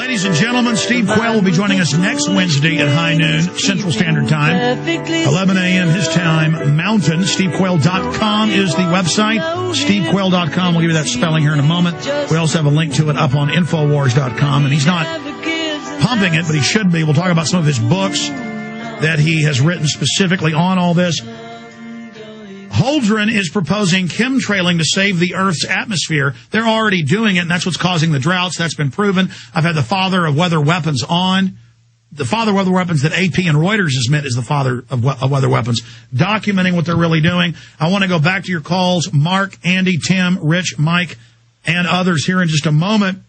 Ladies and gentlemen, Steve Quail will be joining us next Wednesday at high noon Central Standard Time, 11 a.m. his time, Mountain. SteveQuail.com is the website. SteveQuail.com. We'll give you that spelling here in a moment. We also have a link to it up on Infowars.com. And he's not pumping it, but he should be. We'll talk about some of his books that he has written specifically on all this. Holdren is proposing chemtrailing to save the Earth's atmosphere. They're already doing it, and that's what's causing the droughts. That's been proven. I've had the father of weather weapons on. The father of weather weapons that AP and Reuters has met is the father of weather weapons, documenting what they're really doing. I want to go back to your calls, Mark, Andy, Tim, Rich, Mike, and others here in just a moment.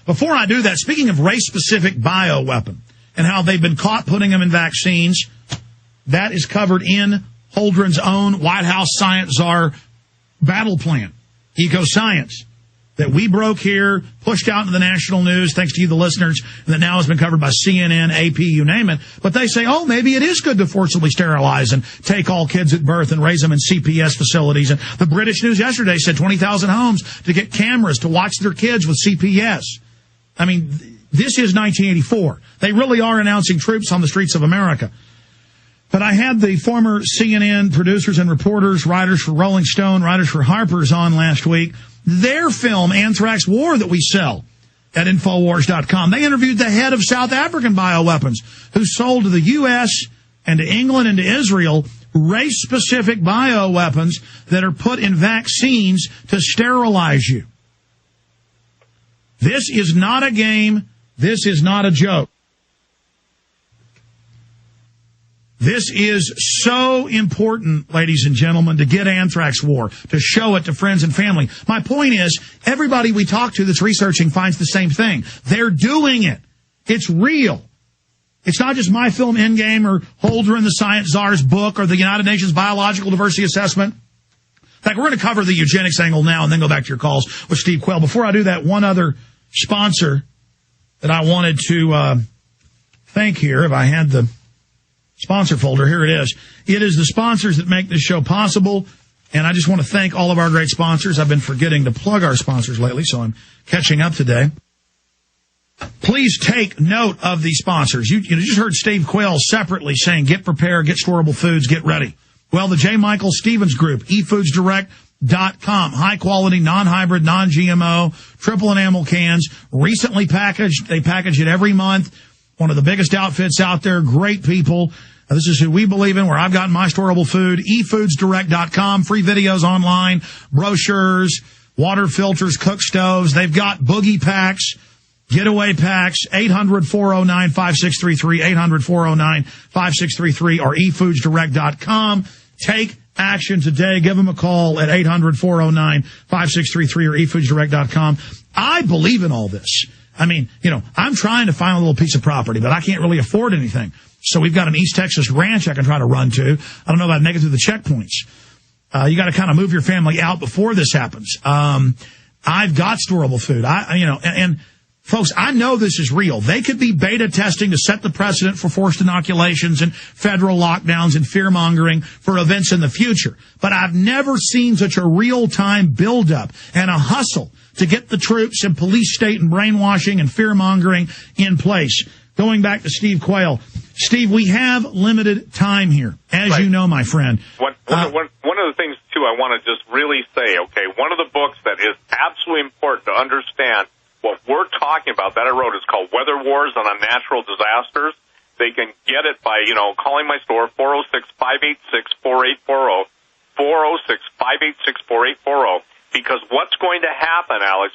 Before I do that, speaking of race-specific bioweapon and how they've been caught putting them in vaccines, that is covered in Holdren's own White House science czar battle plan, eco-science, that we broke here, pushed out into the national news, thanks to you, the listeners, and that now has been covered by CNN, AP, you name it. But they say, oh, maybe it is good to forcibly sterilize and take all kids at birth and raise them in CPS facilities. And the British news yesterday said 20,000 homes to get cameras to watch their kids with CPS. I mean, this is 1984. They really are announcing troops on the streets of America. But I had the former CNN producers and reporters, writers for Rolling Stone, writers for Harper's on last week. Their film, Anthrax War, that we sell at Infowars.com. They interviewed the head of South African bioweapons, who sold to the U.S. and to England and to Israel race-specific bioweapons that are put in vaccines to sterilize you. This is not a game. This is not a joke. This is so important, ladies and gentlemen, to get Anthrax War, to show it to friends and family. My point is, everybody we talk to that's researching finds the same thing. They're doing it. It's real. It's not just my film Endgame or Holdren, the Science Czar's book, or the United Nations Biological Diversity Assessment. In fact, we're going to cover the eugenics angle now and then go back to your calls with Steve Quail. Before I do that, one other sponsor that I wanted to thank here, if I had the sponsor folder, here it is. It is the sponsors that make this show possible, and I just want to thank all of our great sponsors. I've been forgetting to plug our sponsors lately, so I'm catching up today. Please take note of these sponsors. You just heard Steve Quail separately saying, get prepared, get storable foods, get ready. Well, the J. Michael Stevens Group, eFoodsDirect.com, high-quality, non-hybrid, non-GMO, triple enamel cans, recently packaged. They package it every month. One of the biggest outfits out there, great people. This is who we believe in, where I've gotten my storable food, eFoodsDirect.com, free videos online, brochures, water filters, cook stoves. They've got boogie packs, getaway packs, 800-409-5633, 800-409-5633, or eFoodsDirect.com. Take action today. Give them a call at 800-409-5633 or eFoodsDirect.com. I believe in all this. I mean, I'm trying to find a little piece of property, but I can't really afford anything. So we've got an East Texas ranch I can try to run to. I don't know if I'd make it through the checkpoints. You got to kind of move your family out before this happens. I've got storable food. And folks, I know this is real. They could be beta testing to set the precedent for forced inoculations and federal lockdowns and fear-mongering for events in the future. But I've never seen such a real-time buildup and a hustle to get the troops and police state and brainwashing and fear-mongering in place. Going back to Steve Quail. Steve, we have limited time here, as right. You know, my friend. One of the things, too, I want to just really say, okay, one of the books that is absolutely important to understand what we're talking about that I wrote is called Weather Wars on Unnatural Disasters. They can get it by, calling my store, 406-586-4840, 406-586-4840. Because what's going to happen, Alex?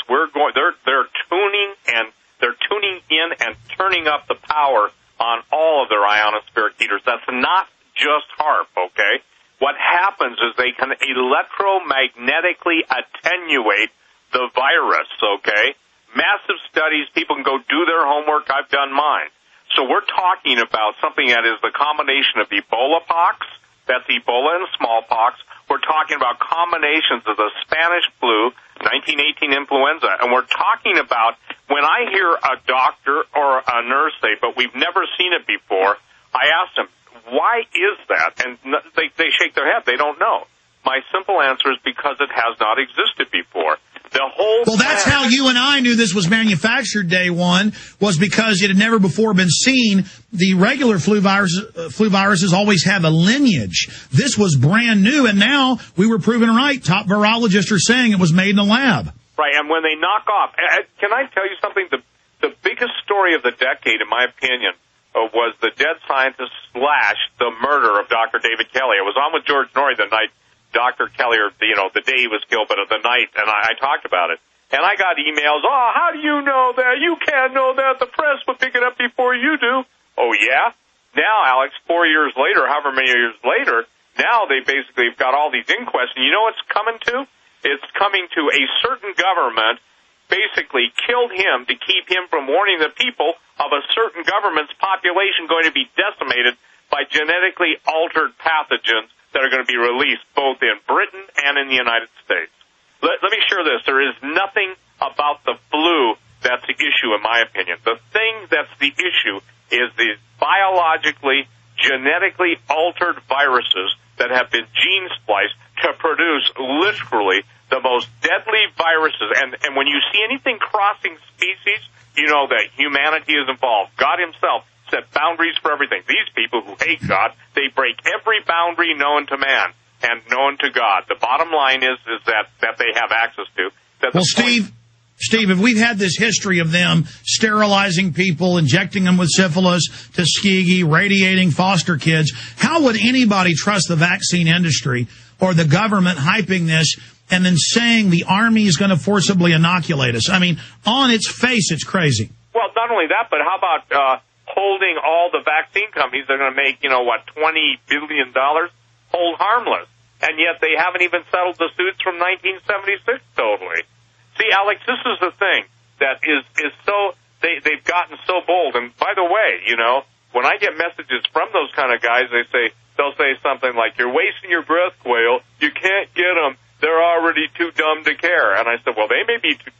They're tuning in and turning up the power on all of their ionospheric heaters. That's not just HAARP, okay? What happens is they can electromagnetically attenuate the virus, okay? Massive studies, people can go do their homework. I've done mine. So we're talking about something that is the combination of Ebola pox, that's Ebola and smallpox. We're talking about combinations of the Spanish flu, 1918 influenza, and we're talking about when I hear a doctor or a nurse say, but we've never seen it before, I ask them, why is that? And they shake their head. They don't know. My simple answer is because it has not existed before. The whole Well, that's how you and I knew this was manufactured day one, was because it had never before been seen. The regular flu viruses always have a lineage. This was brand new, and now we were proven right. Top virologists are saying it was made in a lab. Right, and when they knock off, can I tell you something? The biggest story of the decade, in my opinion, was the dead scientist / the murder of Dr. David Kelly. I was on with George Norrie the night Dr. Kelly, or, the day he was killed, but the night, and I talked about it. And I got emails, how do you know that? You can't know that. The press will pick it up before you do. Oh, yeah? Now, Alex, 4 years later, however many years later, now they basically have got all these inquests. And you know what it's coming to? It's coming to a certain government basically killed him to keep him from warning the people of a certain government's population going to be decimated by genetically altered pathogens that are going to be released both in Britain and in the United States. Let me share this. There is nothing about the flu that's the issue, in my opinion. The thing that's the issue is the biologically, genetically altered viruses that have been gene spliced to produce literally the most deadly viruses. And when you see anything crossing species, you know that humanity is involved. God himself set boundaries for everything. These people who hate God, they break every boundary known to man and known to God. The bottom line is that they have access to. Well, Steve, if we've had this history of them sterilizing people, injecting them with syphilis, Tuskegee, radiating foster kids, how would anybody trust the vaccine industry or the government hyping this and then saying the Army is going to forcibly inoculate us? I mean, on its face, it's crazy. Well, not only that, but how about holding all the vaccine companies that are going to make, $20 billion hold harmless? And yet they haven't even settled the suits from 1976 totally. See, Alex, this is the thing that is so, they've gotten so bold. And by the way, when I get messages from those kind of guys, they'll say something like, you're wasting your breath, Quail. You can't get them. They're already too dumb to care. And I said, well, they may be too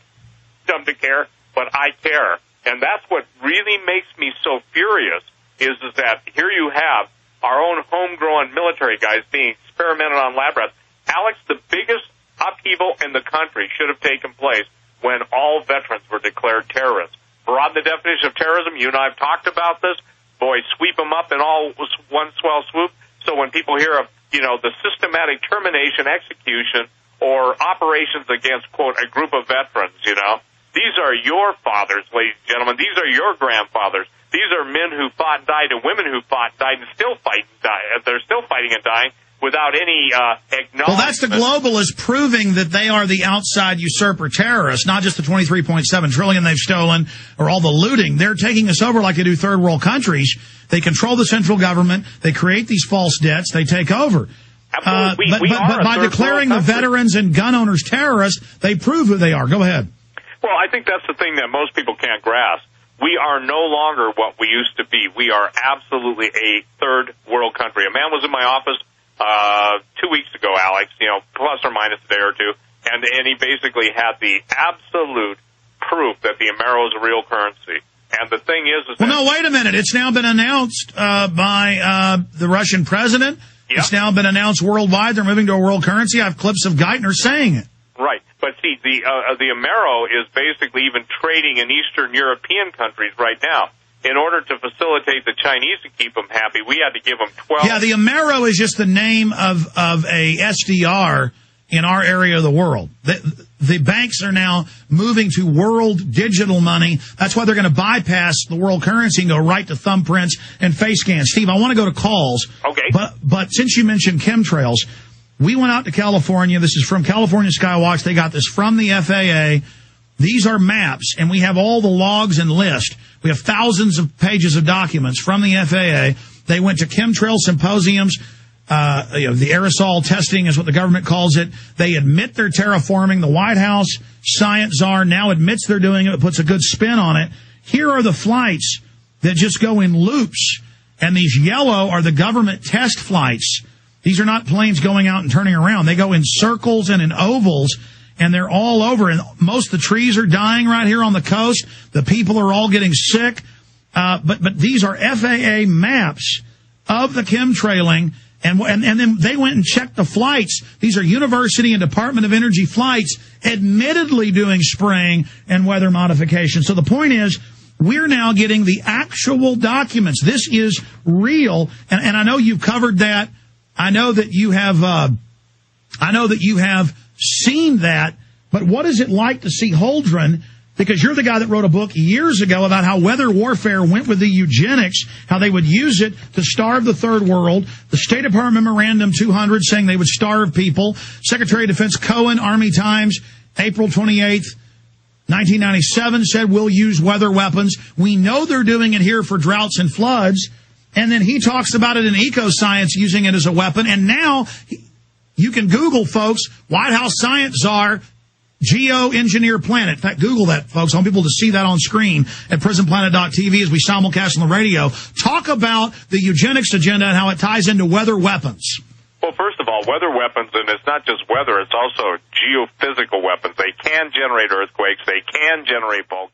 dumb to care, but I care. And that's what really makes me so furious is that here you have our own homegrown military guys being experimented on lab rats. Alex, the biggest upheaval in the country should have taken place when all veterans were declared terrorists. Broaden the definition of terrorism. You and I have talked about this. Boy, sweep them up in all one swell swoop. So when people hear of, the systematic termination, execution, or operations against, quote, a group of veterans, these are your fathers, ladies and gentlemen. These are your grandfathers. These are men who fought and died and women who fought and died and still fight and die. They're still fighting and dying without any acknowledgement. Well, that's the globalists proving that they are the outside usurper terrorists, not just the $23.7 trillion they've stolen or all the looting. They're taking us over like they do third world countries. They control the central government. They create these false debts. They take over. Absolutely. But by declaring the veterans and gun owners terrorists, they prove who they are. Go ahead. Well, I think that's the thing that most people can't grasp. We are no longer what we used to be. We are absolutely a third world country. A man was in my office 2 weeks ago, Alex, plus or minus a day or two, and he basically had the absolute proof that the Amero is a real currency. And the thing is well, no, wait a minute. It's now been announced by the Russian president. Yep. It's now been announced worldwide. They're moving to a world currency. I have clips of Geithner saying it. Right. But see, the Amero is basically even trading in Eastern European countries right now. In order to facilitate the Chinese to keep them happy, we had to give them 12. Yeah, the Amero is just the name of a SDR in our area of the world. The banks are now moving to world digital money. That's why they're going to bypass the world currency and go right to thumbprints and face scans. Steve, I want to go to calls. Okay. But since you mentioned chemtrails, we went out to California. This is from California Skywatch. They got this from the FAA. These are maps, and we have all the logs and lists. We have thousands of pages of documents from the FAA. They went to chemtrail symposiums. The aerosol testing is what the government calls it. They admit they're terraforming. The White House science czar now admits they're doing it. It puts a good spin on it. Here are the flights that just go in loops, and these yellow are the government test flights. These are not planes going out and turning around. They go in circles and in ovals, and they're all over. And most of the trees are dying right here on the coast. The people are all getting sick. But these are FAA maps of the chemtrailing, And then they went and checked the flights. These are University and Department of Energy flights admittedly doing spraying and weather modification. So the point is, we're now getting the actual documents. This is real. And I know you've covered that. I know that you have seen that. But what is it like to see Holdren? Because you're the guy that wrote a book years ago about how weather warfare went with the eugenics, how they would use it to starve the third world. The State Department Memorandum 200 saying they would starve people. Secretary of Defense Cohen, Army Times, April 28th, 1997, said we'll use weather weapons. We know they're doing it here for droughts and floods. And then he talks about it in Ecoscience using it as a weapon. And now you can Google, folks, White House science czar, Geo-engineer planet. In fact, Google that, folks. I want people to see that on screen at prisonplanet.tv as we simulcast on the radio. Talk about the eugenics agenda and how it ties into weather weapons. Well, first of all, weather weapons, and it's not just weather, it's also geophysical weapons. They can generate earthquakes. They can generate volcanoes.